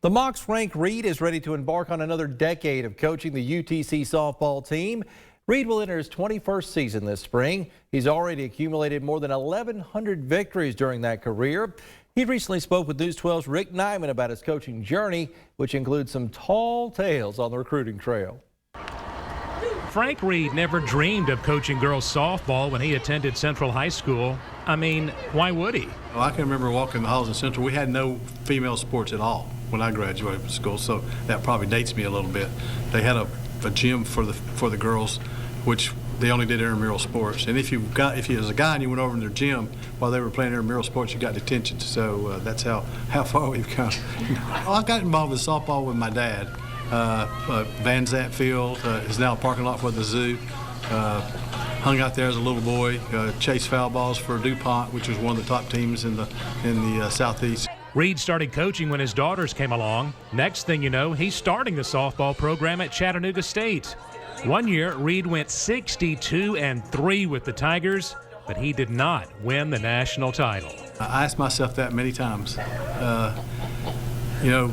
The Mocs rank Reed is ready to embark on another decade of coaching the UTC softball team. Reed will enter his 21st season this spring. He's already accumulated more than 1,100 victories during that career. He recently spoke with News 12's Rick Nyman about his coaching journey, which includes some tall tales on the recruiting trail. Frank Reed never dreamed of coaching girls softball when he attended Central High School. I mean, why would he? Well, I can remember walking the halls in Central. We had no female sports at all when I graduated from school, so that probably dates me a little bit. They had a gym for the girls, which they only did intramural sports. And if you was a guy and you went over in their gym while they were playing intramural sports, you got detention. So that's how far we've come. I got involved with softball with my dad. Van Zant Field is now a parking lot for the zoo. Hung out there as a little boy, chased foul balls for DuPont, which was one of the top teams in the Southeast. Reed started coaching when his daughters came along. Next thing you know, he's starting the softball program at Chattanooga State. One year, Reed went 62-3 with the Tigers, but he did not win the national title. I asked myself that many times. You know,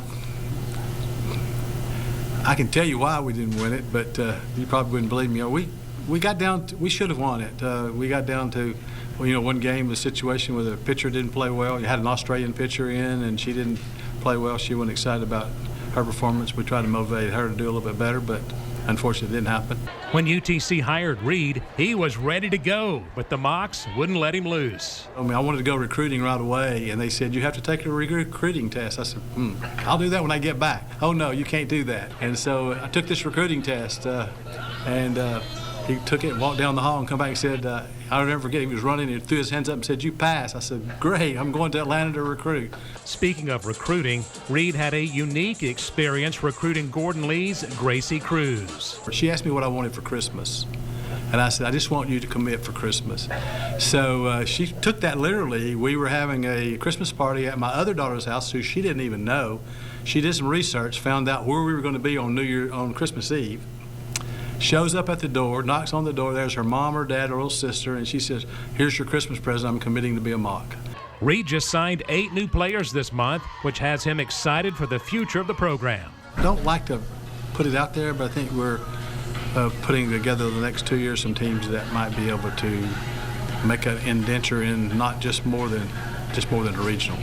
I can tell you why we didn't win it, but you probably wouldn't believe me. We got down. We should have won it. We got down to, well, you know, one game, a situation where the pitcher didn't play well. You had an Australian pitcher in, and she didn't play well. She wasn't excited about her performance. We tried to motivate her to do a little bit better, but unfortunately, it didn't happen. When UTC hired Reed, he was ready to go, but the Mocs wouldn't let him loose. I mean, I wanted to go recruiting right away, and they said, you have to take a recruiting test. I said, I'll do that when I get back. Oh, no, you can't do that. And so I took this recruiting test, and he took it, walked down the hall, and come back and said, I'll never forget, he was running and threw his hands up and said, you passed. I said, great, I'm going to Atlanta to recruit. Speaking of recruiting, Reed had a unique experience recruiting Gordon Lee's Gracie Cruz. She asked me what I wanted for Christmas, and I said, I just want you to commit for Christmas. So she took that literally. We were having a Christmas party at my other daughter's house, who she didn't even know. She did some research, found out where we were going to be on Christmas Eve. Shows up at the door, knocks on the door. There's her mom, or dad, or little sister, and she says, here's your Christmas present. I'm committing to be a Moc. Reed just signed 8 new players this month, which has him excited for the future of the program. I don't like to put it out there, but I think we're putting together the next 2 years some teams that might be able to make an indenture in not just more than a regional.